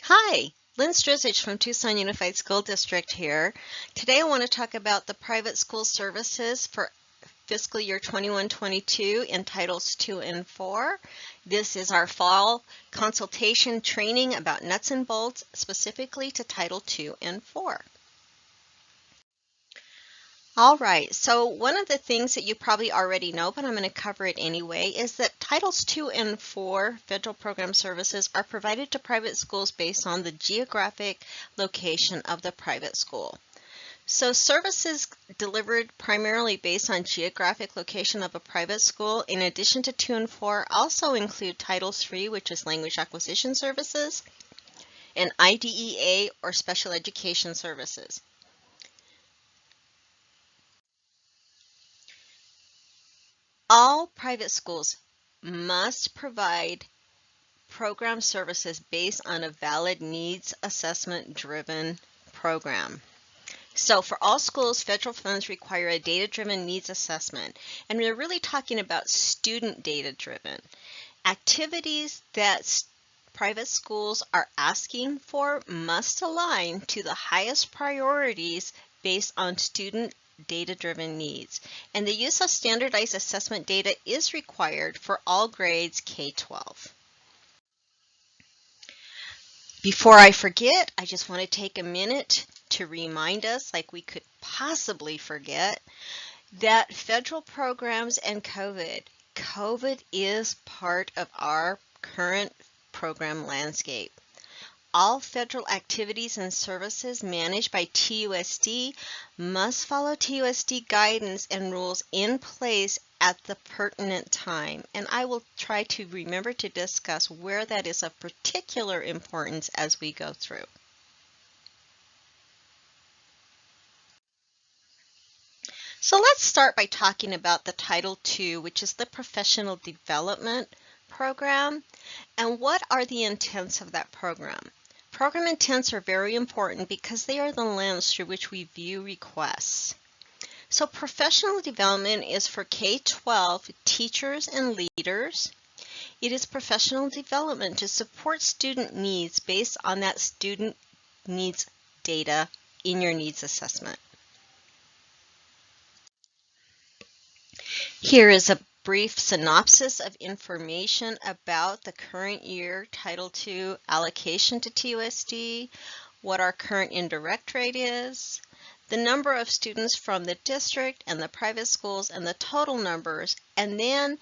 Hi, Lynn Strizich from Tucson Unified School District here. Today I want to talk about the private school services for fiscal year 21-22 in Titles 2 and 4. This is our fall consultation training about nuts and bolts specifically to Title 2 and 4. All right, so one of the things that you probably already know, but I'm going to cover it anyway, is that Titles 2 and 4 federal program services are provided to private schools based on the geographic location of the private school. So services delivered primarily based on geographic location of a private school, in addition to 2 and 4, also include Title 3, which is language acquisition services, and IDEA or special education services. All private schools must provide program services based on a valid needs assessment driven program. So for all schools, federal funds require a data-driven needs assessment, and we're really talking about student data-driven. Activities that private schools are asking for must align to the highest priorities based on student data-driven needs, and the use of standardized assessment data is required for all grades K-12. Before I forget, I just want to take a minute to remind us, like we could possibly forget, that federal programs and COVID is part of our current program landscape. All federal activities and services managed by TUSD must follow TUSD guidance and rules in place at the pertinent time. And I will try to remember to discuss where that is of particular importance as we go through. So let's start by talking about the Title II, which is the Professional Development Program. And what are the intents of that program? Program intents are very important because they are the lens through which we view requests. So professional development is for K-12 teachers and leaders. It is professional development to support student needs based on that student needs data in your needs assessment. Here is a brief synopsis of information about the current year Title II allocation to TUSD, what our current indirect rate is, the number of students from the district and the private schools and the total numbers, and then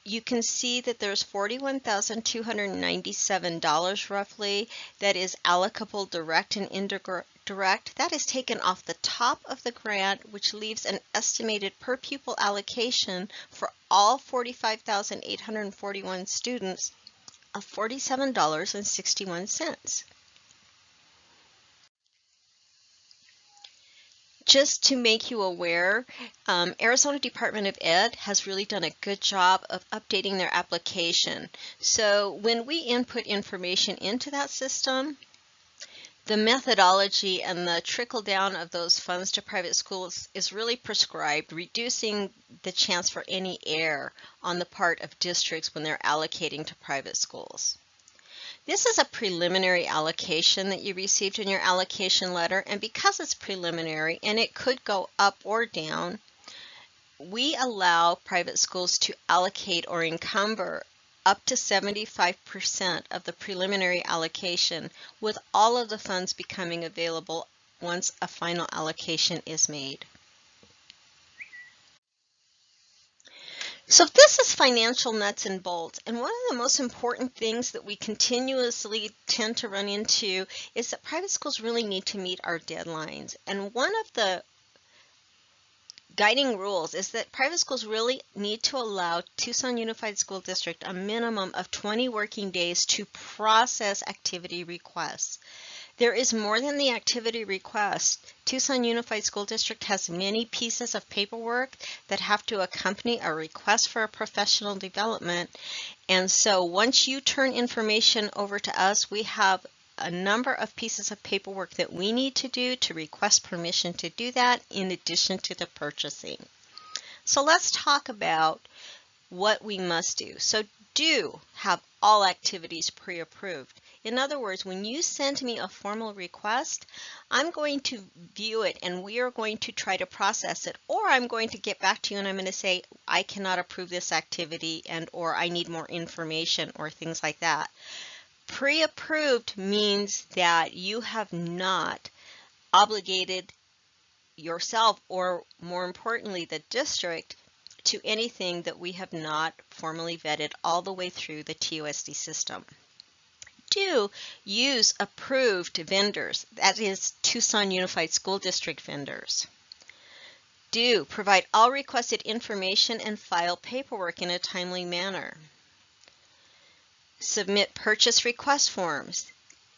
you can see that there's $41,297 roughly that is allocable direct and indirect. That is taken off the top of the grant, which leaves an estimated per pupil allocation for all 45,841 students of $47.61. Just to make you aware, Arizona Department of Ed has really done a good job of updating their application. So when we input information into that system, the methodology and the trickle down of those funds to private schools is really prescribed, reducing the chance for any error on the part of districts when they're allocating to private schools. This is a preliminary allocation that you received in your allocation letter, and because it's preliminary and it could go up or down, we allow private schools to allocate or encumber up to 75% of the preliminary allocation, with all of the funds becoming available once a final allocation is made. So this is financial nuts and bolts, and one of the most important things that we continuously tend to run into is that private schools really need to meet our deadlines. And one of the guiding rules is that private schools really need to allow Tucson Unified School District a minimum of 20 working days to process activity requests. There is more than the activity request. Tucson Unified School District has many pieces of paperwork that have to accompany a request for a professional development. And so once you turn information over to us, we have a number of pieces of paperwork that we need to do to request permission to do that in addition to the purchasing. So let's talk about what we must do. So do have all activities pre-approved. In other words, when you send me a formal request, I'm going to view it and we are going to try to process it, or I'm going to get back to you and I'm going to say, I cannot approve this activity and or I need more information or things like that. Pre-approved means that you have not obligated yourself, or more importantly, the district, to anything that we have not formally vetted all the way through the TUSD system. Do use approved vendors, that is Tucson Unified School District vendors. Do provide all requested information and file paperwork in a timely manner. Submit purchase request forms.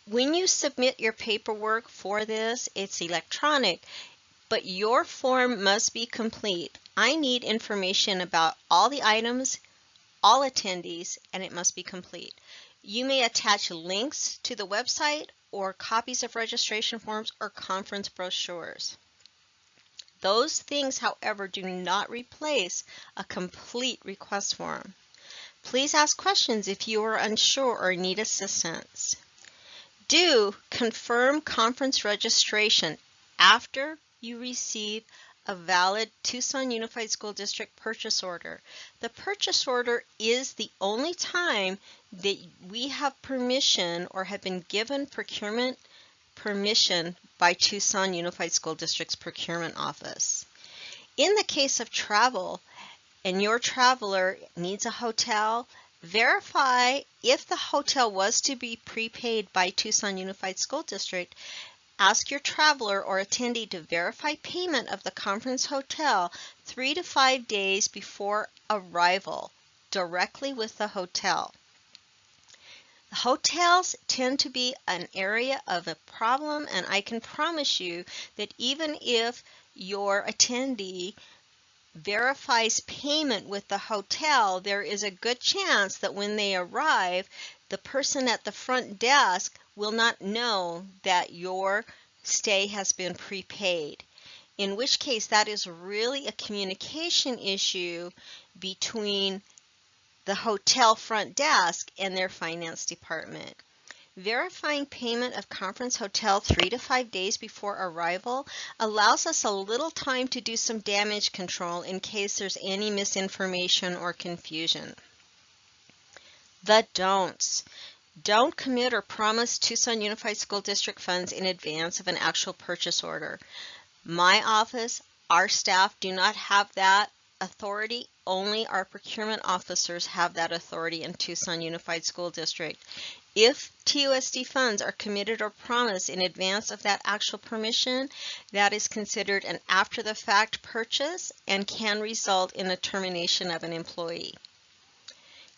When you submit your paperwork for this, it's electronic, but your form must be complete. I need information about all the items, all attendees, and it must be complete. You may attach links to the website or copies of registration forms or conference brochures. Those things, however, do not replace a complete request form. Please ask questions if you are unsure or need assistance. Do confirm conference registration after you receive a valid Tucson Unified School District purchase order. The purchase order is the only time that we have permission or have been given procurement permission by Tucson Unified School District's procurement office. In the case of travel, and your traveler needs a hotel, verify if the hotel was to be prepaid by Tucson Unified School District. Ask your traveler or attendee to verify payment of the conference hotel 3 to 5 days before arrival directly with the hotel. Hotels tend to be an area of a problem, and I can promise you that even if your attendee verifies payment with the hotel, there is a good chance that when they arrive, the person at the front desk will not know that your stay has been prepaid. In which case, that is really a communication issue between the hotel front desk and their finance department. Verifying payment of conference hotel 3 to 5 days before arrival allows us a little time to do some damage control in case there's any misinformation or confusion. The don'ts. Don't commit or promise Tucson Unified School District funds in advance of an actual purchase order. My office, our staff do not have that authority. Only our procurement officers have that authority in Tucson Unified School District. If TUSD funds are committed or promised in advance of that actual permission, that is considered an after-the-fact purchase and can result in a termination of an employee.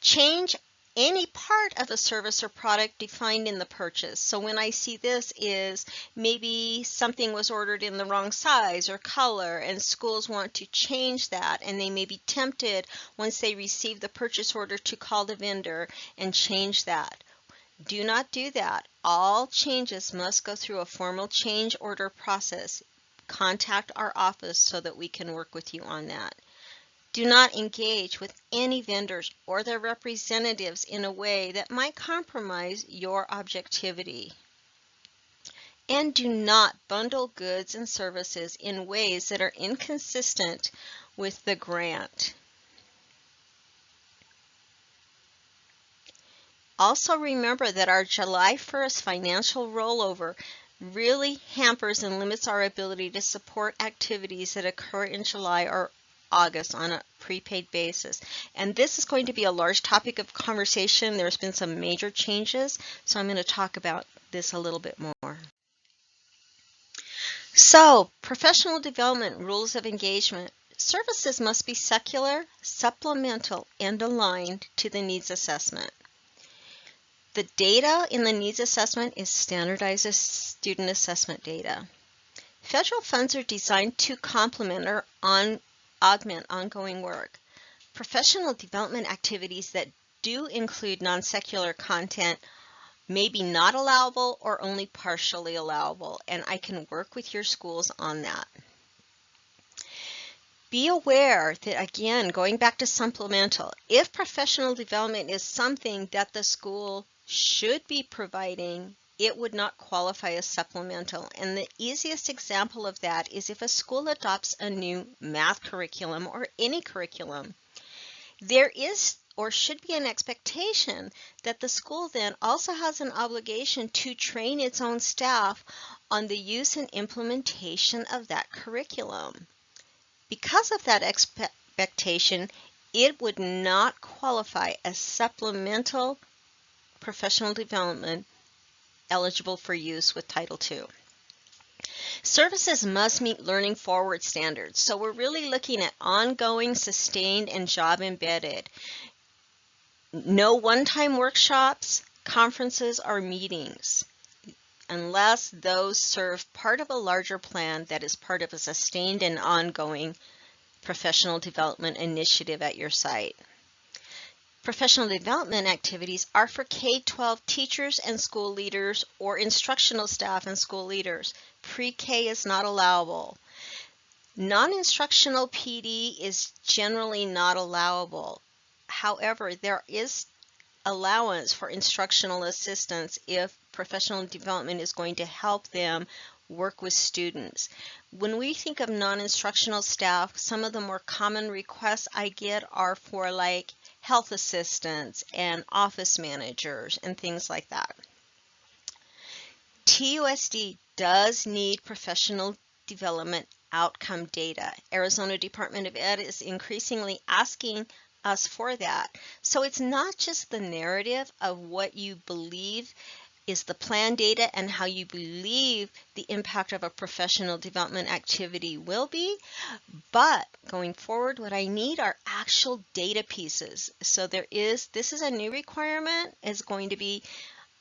Change any part of a service or product defined in the purchase. So when I see this is maybe something was ordered in the wrong size or color, and schools want to change that, and they may be tempted once they receive the purchase order to call the vendor and change that. Do not do that. All changes must go through a formal change order process. Contact our office so that we can work with you on that. Do not engage with any vendors or their representatives in a way that might compromise your objectivity. And do not bundle goods and services in ways that are inconsistent with the grant. Also remember that our July 1st financial rollover really hampers and limits our ability to support activities that occur in July or August on a prepaid basis. And this is going to be a large topic of conversation. There's been some major changes, so I'm going to talk about this a little bit more. So, professional development rules of engagement. Services must be secular, supplemental, and aligned to the needs assessment. The data in the needs assessment is standardized student assessment data. Federal funds are designed to complement or augment ongoing work. Professional development activities that do include non-secular content may be not allowable or only partially allowable, and I can work with your schools on that. Be aware that, again, going back to supplemental, if professional development is something that the school should be providing, it would not qualify as supplemental. And the easiest example of that is if a school adopts a new math curriculum or any curriculum. There is or should be an expectation that the school then also has an obligation to train its own staff on the use and implementation of that curriculum. Because of that expectation, it would not qualify as supplemental professional development eligible for use with Title II. Services must meet learning forward standards. So we're really looking at ongoing, sustained, and job embedded. No one-time workshops, conferences, or meetings, unless those serve part of a larger plan that is part of a sustained and ongoing professional development initiative at your site. Professional development activities are for K-12 teachers and school leaders or instructional staff and school leaders. Pre-K is not allowable. Non-instructional PD is generally not allowable. However, there is allowance for instructional assistance if professional development is going to help them work with students. When we think of non-instructional staff, some of the more common requests I get are for like health assistants and office managers and things like that. TUSD does need professional development outcome data. Arizona Department of Ed is increasingly asking us for that. So it's not just the narrative of what you believe is the plan data and how you believe the impact of a professional development activity will be, but going forward, what I need are actual data pieces. So this is a new requirement, is going to be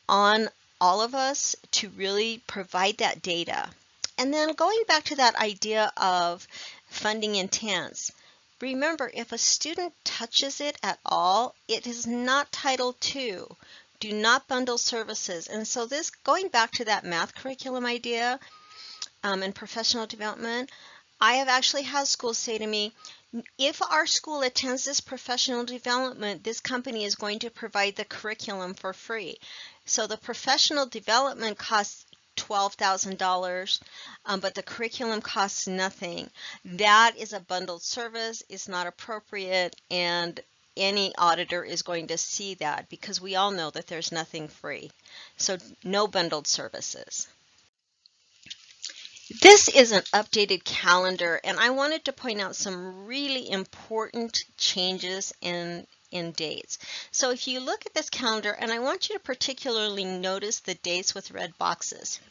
on all of us to really provide that data. And then going back to that idea of funding intents, remember, if a student touches it at all, it is not Title II. Do not bundle services. And so this, going back to that math curriculum idea and professional development, I have actually had schools say to me, if our school attends this professional development, this company is going to provide the curriculum for free. So the professional development costs $12,000, but the curriculum costs nothing. That is a bundled service, is not appropriate, and any auditor is going to see that because we all know that there's nothing free. So no bundled services. This is an updated calendar, and I wanted to point out some really important changes in dates. So if you look at this calendar, and I want you to particularly notice the dates with red boxes.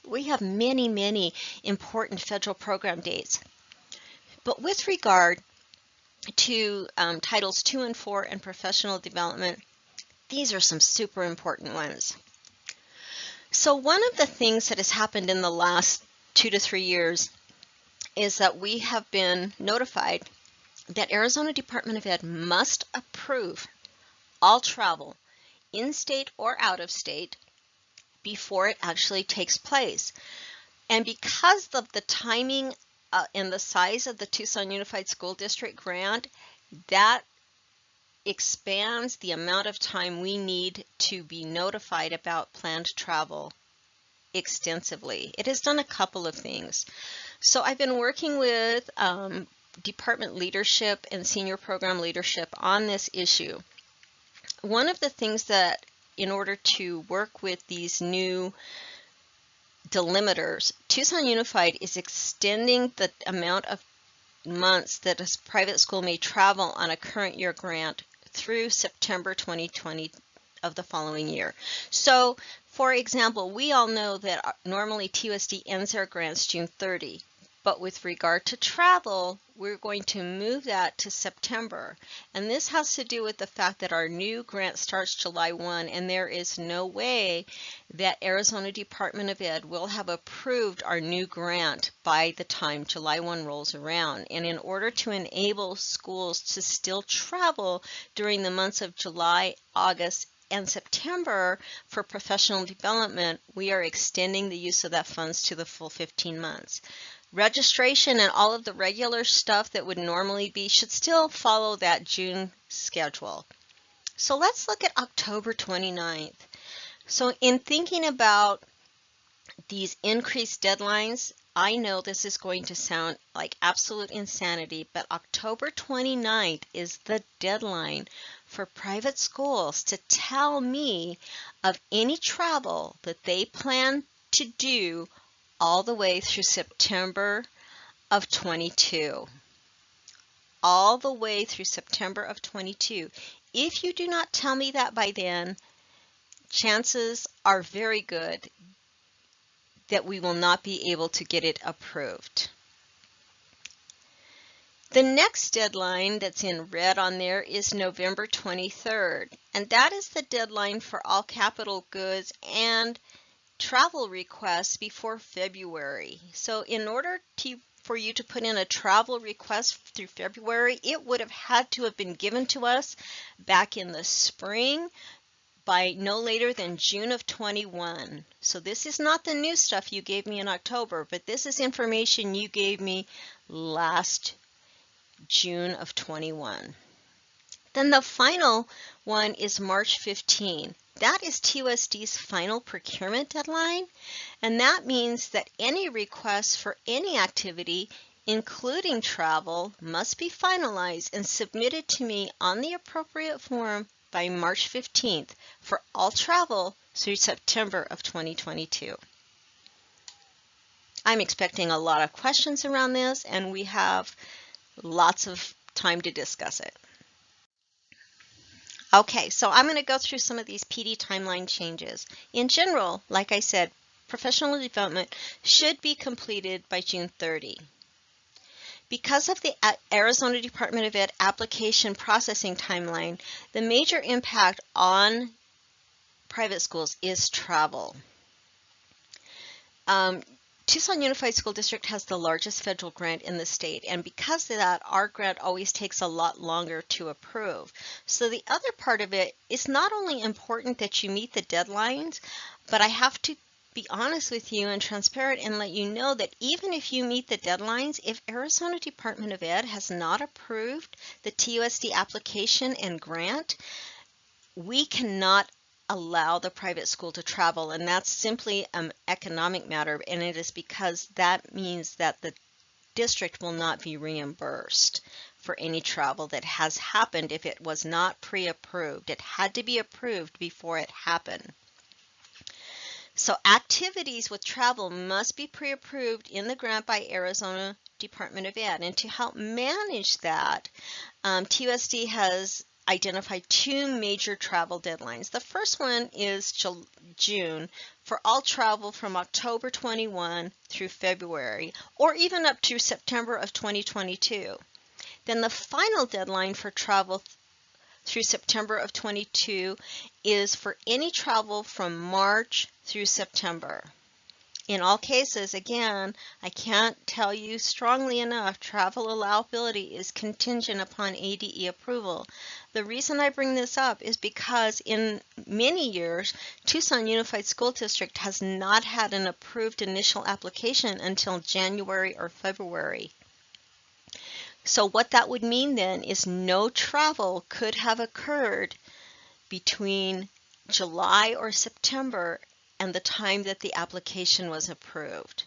We have many, many important federal program dates. But with regard to Titles 2 and 4 and professional development, these are some super important ones. So one of the things that has happened in the last 2 to 3 years is that we have been notified that Arizona Department of Ed must approve all travel, in-state or out-of-state, before it actually takes place. And because of the timing and the size of the Tucson Unified School District grant, that expands the amount of time we need to be notified about planned travel extensively. It has done a couple of things. So I've been working with department leadership and senior program leadership on this issue. One of the things that, in order to work with these new delimiters, Tucson Unified is extending the amount of months that a private school may travel on a current year grant through September 2020 of the following year. So, for example, we all know that normally TUSD ends their grants June 30, but with regard to travel, we're going to move that to September. And this has to do with the fact that our new grant starts July 1, and there is no way that Arizona Department of Ed will have approved our new grant by the time July 1 rolls around. And in order to enable schools to still travel during the months of July, August, and September for professional development, we are extending the use of that funds to the full 15 months. Registration and all of the regular stuff that would normally be should still follow that June schedule. So let's look at October 29th. So in thinking about these increased deadlines, I know this is going to sound like absolute insanity, but October 29th is the deadline for private schools to tell me of any travel that they plan to do all the way through September of 22. All the way through September of 22. If you do not tell me that by then, chances are very good that we will not be able to get it approved. The next deadline that's in red on there is November 23rd, and that is the deadline for all capital goods and travel requests before February. So in order for you to put in a travel request through February, it would have had to have been given to us back in the spring by no later than June of 21. So this is not the new stuff you gave me in October, but this is information you gave me last June of 21. Then the final one is March 15. That is TUSD's final procurement deadline, and that means that any requests for any activity, including travel, must be finalized and submitted to me on the appropriate form by March 15th for all travel through September of 2022. I'm expecting a lot of questions around this, and we have lots of time to discuss it. Okay, so I'm going to go through some of these PD timeline changes. In general, like I said, professional development should be completed by June 30. Because of the Arizona Department of Ed application processing timeline, the major impact on private schools is travel. Tucson Unified School District has the largest federal grant in the state, and because of that, our grant always takes a lot longer to approve. So the other part of it is not only important that you meet the deadlines, but I have to be honest with you and transparent and let you know that even if you meet the deadlines, if Arizona Department of Ed has not approved the TUSD application and grant, we cannot allow the private school to travel, and that's simply an economic matter, and it is because that means that the district will not be reimbursed for any travel that has happened if it was not pre-approved. It had to be approved before it happened. So activities with travel must be pre-approved in the grant by Arizona Department of Ed, and to help manage that, TUSD has identified two major travel deadlines. The first one is June for all travel from October 21 through February, or even up to September of 2022. Then the final deadline for travel through September of 22 is for any travel from March through September. In all cases, again, I can't tell you strongly enough, travel allowability is contingent upon ADE approval. The reason I bring this up is because in many years, Tucson Unified School District has not had an approved initial application until January or February. So what that would mean then is no travel could have occurred between July or September and the time that the application was approved.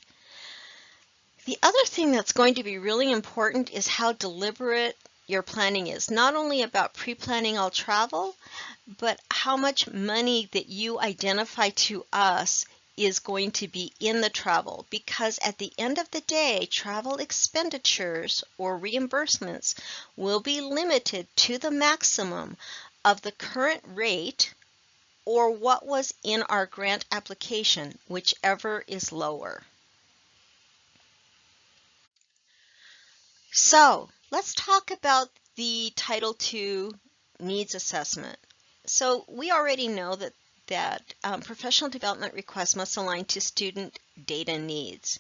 The other thing that's going to be really important is how deliberate your planning is, not only about pre-planning all travel, but how much money that you identify to us is going to be in the travel, because at the end of the day, travel expenditures or reimbursements will be limited to the maximum of the current rate or what was in our grant application, whichever is lower. So let's talk about the Title II needs assessment. So we already know that professional development requests must align to student data needs.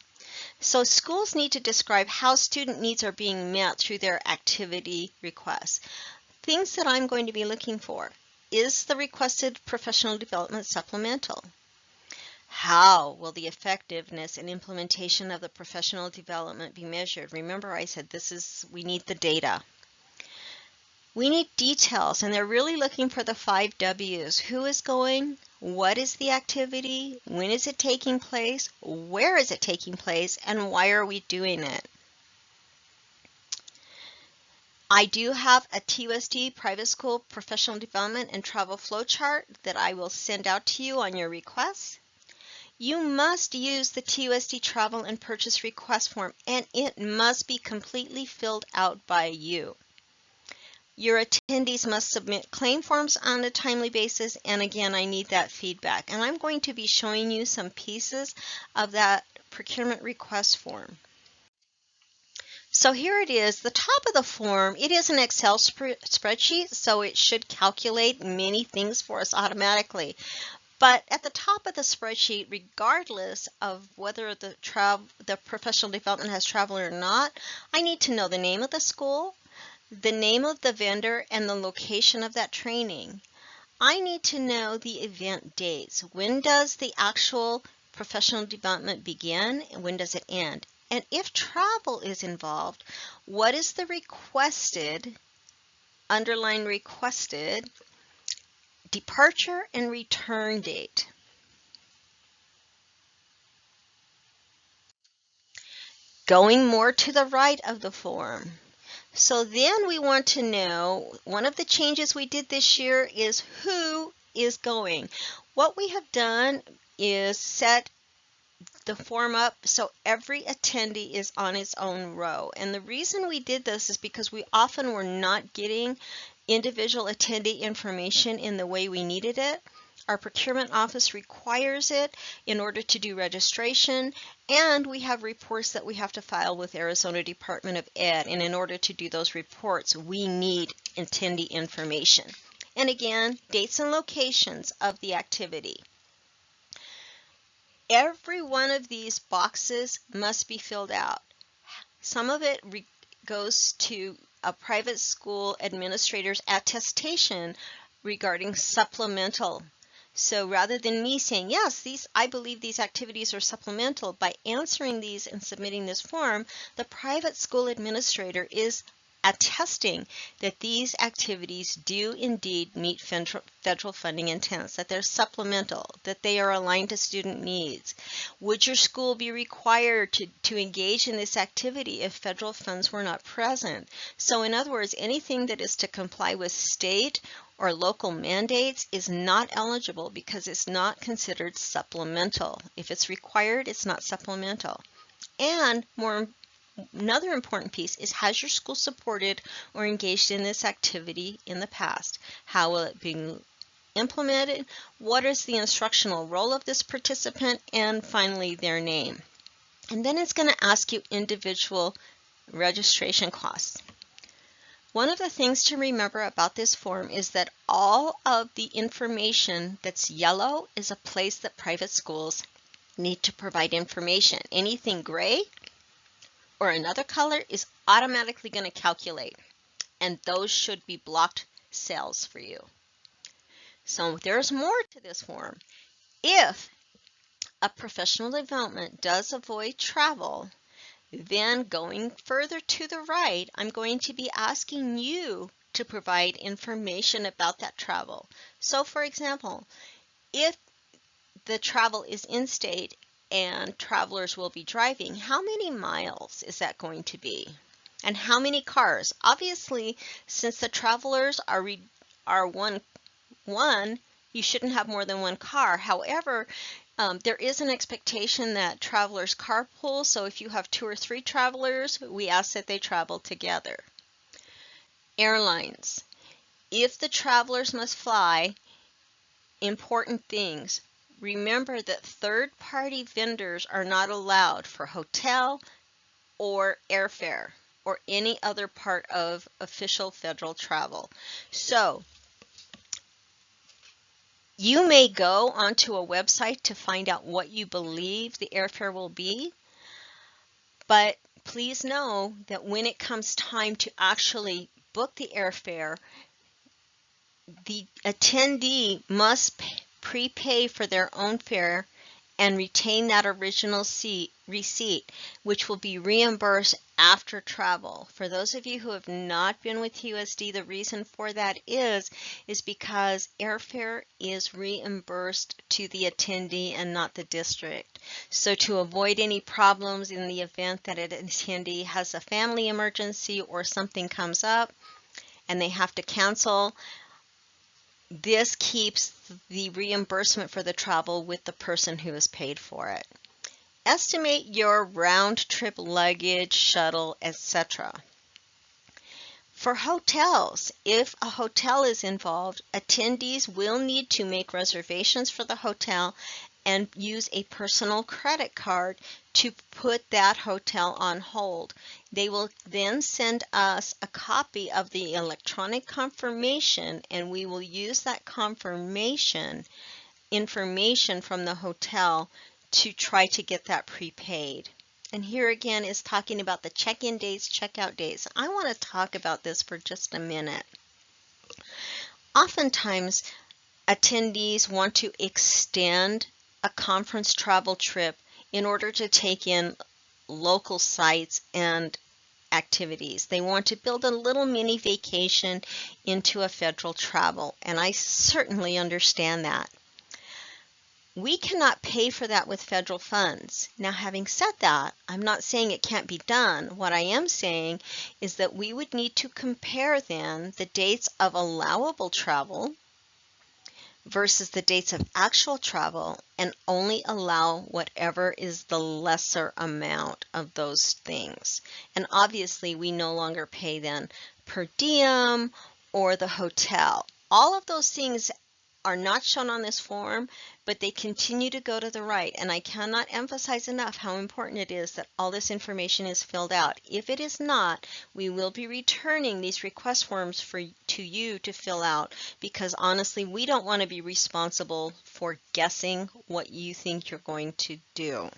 So schools need to describe how student needs are being met through their activity requests. Things that I'm going to be looking for. Is the requested professional development supplemental? How will the effectiveness and implementation of the professional development be measured? Remember I said we need the data. We need details, and they're really looking for the 5 W's. Who is going? What is the activity? When is it taking place? Where is it taking place? And why are we doing it? I do have a TUSD private school professional development and travel flowchart that I will send out to you on your request. You must use the TUSD travel and purchase request form, and it must be completely filled out by you. Your attendees must submit claim forms on a timely basis, and again, I need that feedback. And I'm going to be showing you some pieces of that procurement request form. So here it is, the top of the form. It is an Excel spreadsheet, so it should calculate many things for us automatically. But at the top of the spreadsheet, regardless of whether the professional development has travel or not, I need to know the name of the school, the name of the vendor, and the location of that training. I need to know the event dates. When does the actual professional development begin and when does it end? And if travel is involved, what is the requested, underline requested, departure and return date? Going more to the right of the form. So then we want to know, one of the changes we did this year is who is going. What we have done is set the form up so every attendee is on its own row. And the reason we did this is because we often were not getting individual attendee information in the way we needed it. Our procurement office requires it in order to do registration, and we have reports that we have to file with Arizona Department of Ed, and in order to do those reports, we need attendee information. And again, dates and locations of the activity. Every one of these boxes must be filled out. Some of it goes to a private school administrator's attestation regarding supplemental. So rather than me saying, yes, I believe these activities are supplemental, by answering these and submitting this form, the private school administrator is attesting that these activities do indeed meet federal funding intents, that they're supplemental, that they are aligned to student needs. Would your school be required to engage in this activity if federal funds were not present? So in other words, anything that is to comply with state or local mandates is not eligible because it's not considered supplemental. If it's required, it's not supplemental. And another important piece is, has your school supported or engaged in this activity in the past? How will it be implemented? What is the instructional role of this participant? And finally, their name. And then it's going to ask you individual registration costs. One of the things to remember about this form is that all of the information that's yellow is a place that private schools need to provide information. Anything gray or another color is automatically going to calculate, and those should be blocked cells for you. So there's more to this form. If a professional development does avoid travel, then going further to the right, I'm going to be asking you to provide information about that travel. So for example, if the travel is in-state and travelers will be driving, how many miles is that going to be? And how many cars? Obviously, since the travelers are one, you shouldn't have more than one car. However, there is an expectation that travelers carpool, so if you have 2 or 3 travelers, we ask that they travel together. Airlines. If the travelers must fly, important things. Remember that third-party vendors are not allowed for hotel or airfare or any other part of official federal travel. So you may go onto a website to find out what you believe the airfare will be, but please know that when it comes time to actually book the airfare, the attendee must prepay for their own fare and retain that original receipt, which will be reimbursed after travel. For those of you who have not been with USD, the reason for that is because airfare is reimbursed to the attendee and not the district. So to avoid any problems in the event that an attendee has a family emergency or something comes up and they have to cancel, this keeps the reimbursement for the travel with the person who has paid for it. Estimate your round trip luggage, shuttle, etc. For hotels, if a hotel is involved, attendees will need to make reservations for the hotel and use a personal credit card to put that hotel on hold. They will then send us a copy of the electronic confirmation, and we will use that confirmation information from the hotel to try to get that prepaid. And here again is talking about the check-in days, check-out days. I want to talk about this for just a minute. Oftentimes, attendees want to extend a conference travel trip in order to take in local sites and activities. They want to build a little mini vacation into a federal travel, and I certainly understand that. We cannot pay for that with federal funds. Now, having said that, I'm not saying it can't be done. What I am saying is that we would need to compare then the dates of allowable travel versus the dates of actual travel and only allow whatever is the lesser amount of those things. And obviously, we no longer pay then per diem or the hotel. All of those things are not shown on this form, but they continue to go to the right, and I cannot emphasize enough how important it is that all this information is filled out. If it is not, we will be returning these request forms to you to fill out, because honestly, we don't want to be responsible for guessing what you think you're going to do.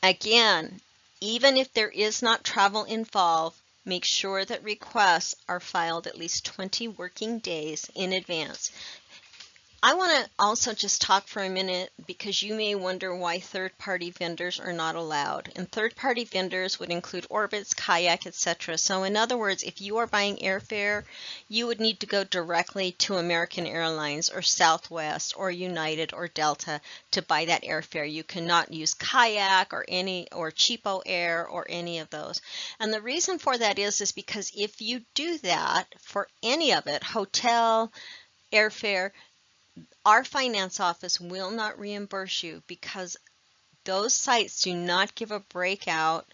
Again, even if there is not travel involved, make sure that requests are filed at least 20 working days in advance. I want to also just talk for a minute because you may wonder why third-party vendors are not allowed. And third-party vendors would include Orbitz, Kayak, etc. So in other words, if you are buying airfare, you would need to go directly to American Airlines or Southwest or United or Delta to buy that airfare. You cannot use Kayak or Cheapo Air or any of those. And the reason for that is because if you do that for any of it, hotel, airfare, our finance office will not reimburse you because those sites do not give a breakout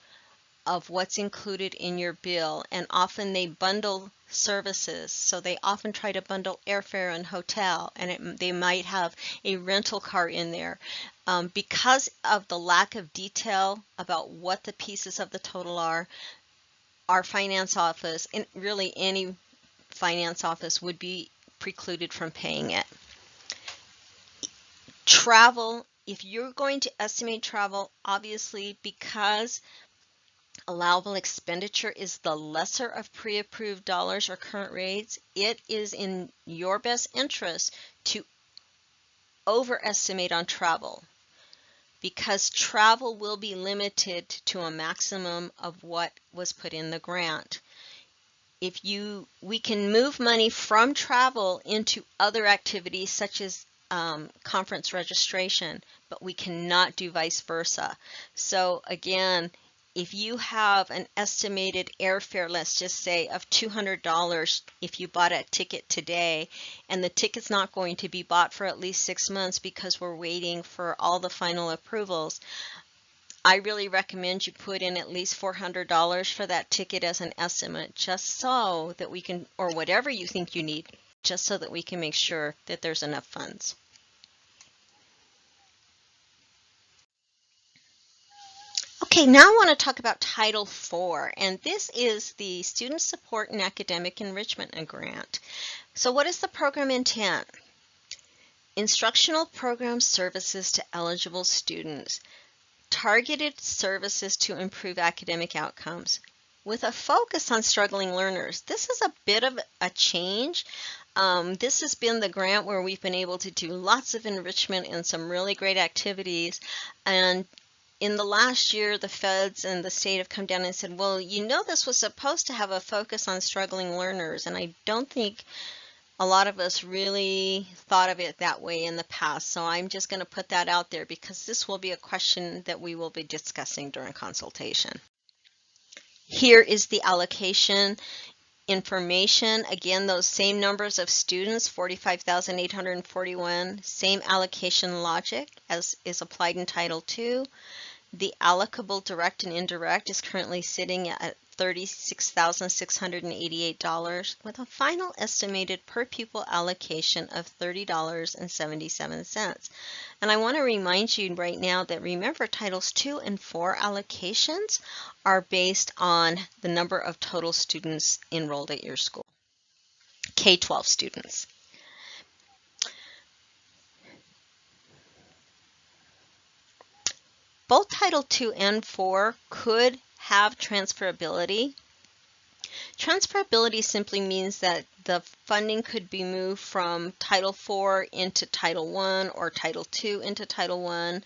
of what's included in your bill, and often they bundle services. So they often try to bundle airfare and hotel, and they might have a rental car in there. Because of the lack of detail about what the pieces of the total are, our finance office, and really any finance office, would be precluded from paying it. Travel, if you're going to estimate travel, obviously because allowable expenditure is the lesser of pre-approved dollars or current rates, it is in your best interest to overestimate on travel, because travel will be limited to a maximum of what was put in the grant. We can move money from travel into other activities such as conference registration, but we cannot do vice versa. So again, if you have an estimated airfare, let's just say of $200 if you bought a ticket today, and the ticket's not going to be bought for at least 6 months because we're waiting for all the final approvals, I really recommend you put in at least $400 for that ticket as an estimate, just so that we can, or whatever you think you need, just so that we can make sure that there's enough funds. Okay, now I want to talk about Title IV, and this is the Student Support and Academic Enrichment Grant. So what is the program intent? Instructional program services to eligible students. Targeted services to improve academic outcomes with a focus on struggling learners. This is a bit of a change. This has been the grant where we've been able to do lots of enrichment and some really great activities. And in the last year, the feds and the state have come down and said, well, you know, this was supposed to have a focus on struggling learners. And I don't think a lot of us really thought of it that way in the past. So I'm just going to put that out there because this will be a question that we will be discussing during consultation. Here is the allocation information. Again, those same numbers of students, 45,841, same allocation logic as is applied in Title II. The allocable direct and indirect is currently sitting at $36,688 with a final estimated per pupil allocation of $30.77. And I want to remind you right now that remember Titles 2 and 4 allocations are based on the number of total students enrolled at your school, K-12 students. Both Title II and 4 could have transferability. Transferability simply means that the funding could be moved from Title IV into Title I or Title II into Title I.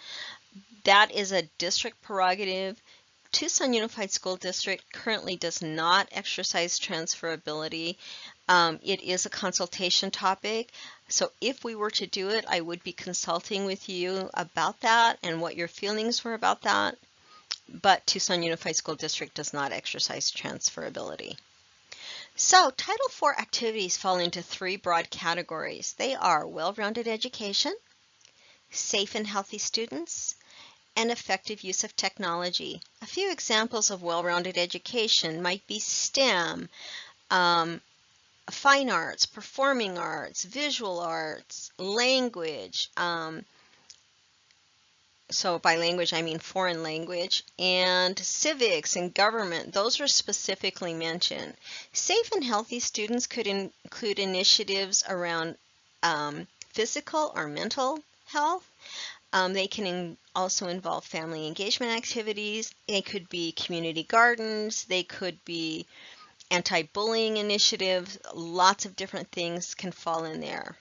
That is a district prerogative. Tucson Unified School District currently does not exercise transferability. It is a consultation topic. So if we were to do it, I would be consulting with you about that and what your feelings were about that. But Tucson Unified School District does not exercise transferability. So Title IV activities fall into three broad categories. They are well-rounded education, safe and healthy students, and effective use of technology. A few examples of well-rounded education might be STEM, fine arts, performing arts, visual arts, language. So by language, I mean foreign language, and civics and government. Those are specifically mentioned. Safe and healthy students could include initiatives around physical or mental health. They can also involve family engagement activities. They could be community gardens. They could be anti-bullying initiatives. Lots of different things can fall in there.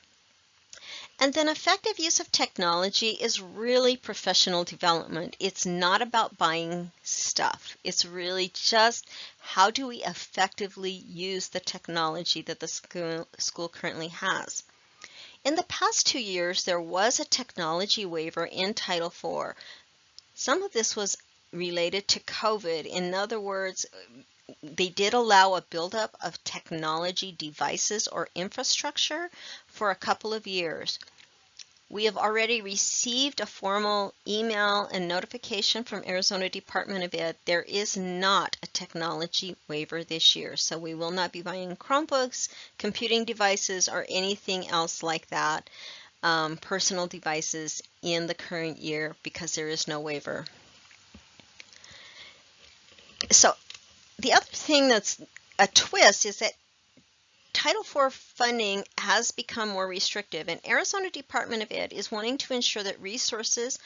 And then effective use of technology is really professional development. It's not about buying stuff. It's really just how do we effectively use the technology that the school currently has. In the past 2 years, there was a technology waiver in Title IV. Some of this was related to COVID. In other words, they did allow a buildup of technology devices or infrastructure for a couple of years. We have already received a formal email and notification from Arizona Department of Ed. There is not a technology waiver this year, so we will not be buying Chromebooks, computing devices, or anything else like that, personal devices in the current year because there is no waiver. So the other thing that's a twist is that Title IV funding has become more restrictive, and Arizona Department of Ed is wanting to ensure that resources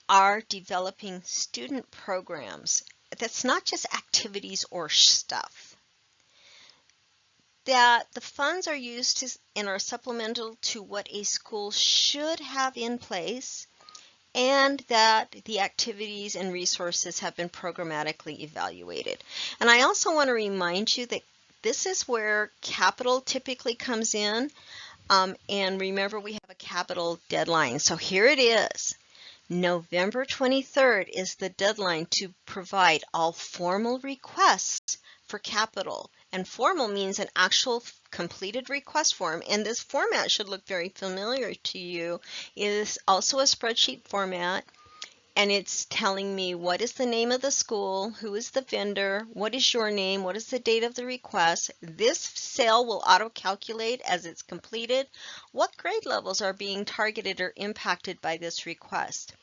are developing student programs. That's not just activities or stuff. That the funds are used to and are supplemental to what a school should have in place, and that the activities and resources have been programmatically evaluated. And I also want to remind you that this is where capital typically comes in. And remember, we have a capital deadline. So here it is. November 23rd is the deadline to provide all formal requests for capital. And formal means an actual completed request form. And this format should look very familiar to you. It is also a spreadsheet format. And it's telling me what is the name of the school, who is the vendor, what is your name, what is the date of the request. This cell will auto-calculate as it's completed what grade levels are being targeted or impacted by this request.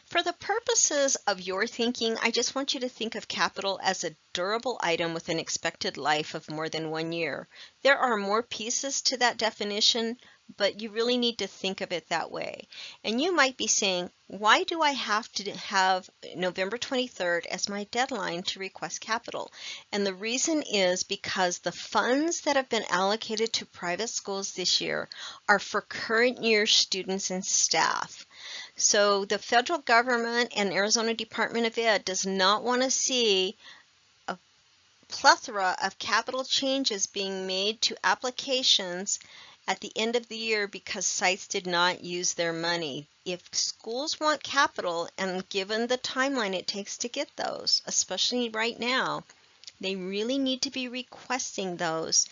For the purposes of your thinking, I just want you to think of capital as a durable item with an expected life of more than 1 year. There are more pieces to that definition, but you really need to think of it that way. And you might be saying, why do I have to have November 23rd as my deadline to request capital? And the reason is because the funds that have been allocated to private schools this year are for current year students and staff. So the federal government and Arizona Department of Ed does not want to see a plethora of capital changes being made to applications at the end of the year because sites did not use their money. If schools want capital, and given the timeline it takes to get those, especially right now, they really need to be requesting those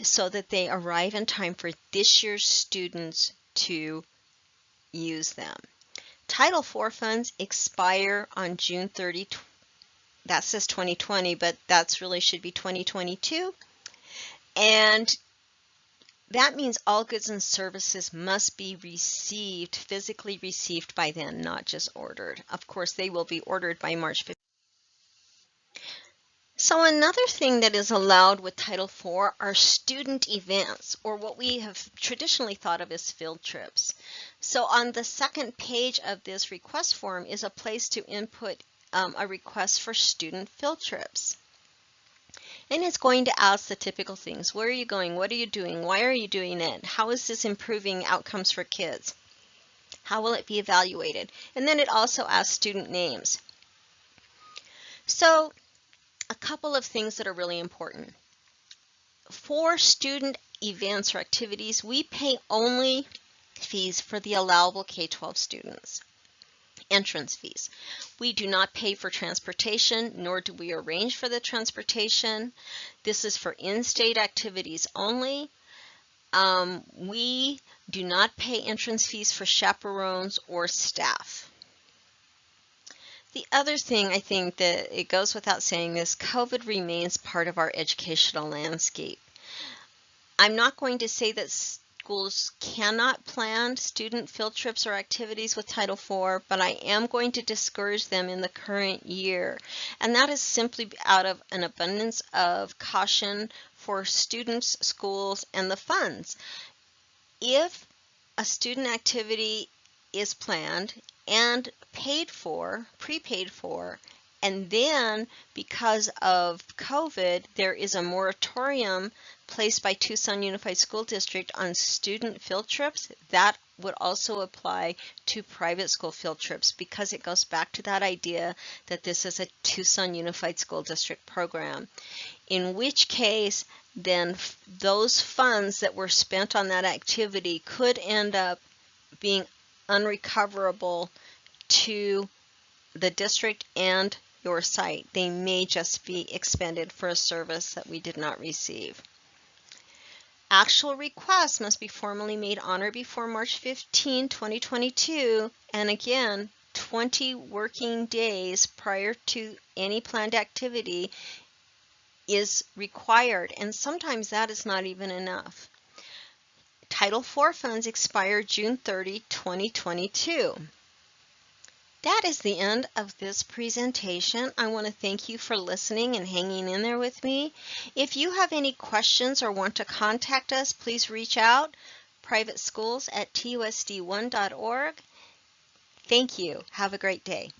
so that they arrive in time for this year's students to use them. Title IV funds expire on June 30. That says 2020, but that's really should be 2022. And that means all goods and services must be received, physically received by then, not just ordered. Of course, they will be ordered by March 15th. So another thing that is allowed with Title IV are student events, or what we have traditionally thought of as field trips. So on the second page of this request form is a place to input a request for student field trips. And it's going to ask the typical things. Where are you going? What are you doing? Why are you doing it? How is this improving outcomes for kids? How will it be evaluated? And then it also asks student names. So a couple of things that are really important. For student events or activities, we pay only fees for the allowable K-12 students. Entrance fees. We do not pay for transportation, nor do we arrange for the transportation. This is for in-state activities only. We do not pay entrance fees for chaperones or staff. The other thing, I think that it goes without saying, is COVID remains part of our educational landscape. I'm not going to say that schools cannot plan student field trips or activities with Title IV, but I am going to discourage them in the current year. And that is simply out of an abundance of caution for students, schools, and the funds. If a student activity is planned and paid for, prepaid for, and then because of COVID, there is a moratorium placed by Tucson Unified School District on student field trips, that would also apply to private school field trips, because it goes back to that idea that this is a Tucson Unified School District program. In which case, then those funds that were spent on that activity could end up being unrecoverable to the district and your site. They may just be expended for a service that we did not receive. Actual requests must be formally made on or before March 15, 2022, and again, 20 working days prior to any planned activity is required, and sometimes that is not even enough. Title IV funds expire June 30, 2022. That is the end of this presentation. I want to thank you for listening and hanging in there with me. If you have any questions or want to contact us, please reach out, privateschools@tusd1.org. Thank you. Have a great day.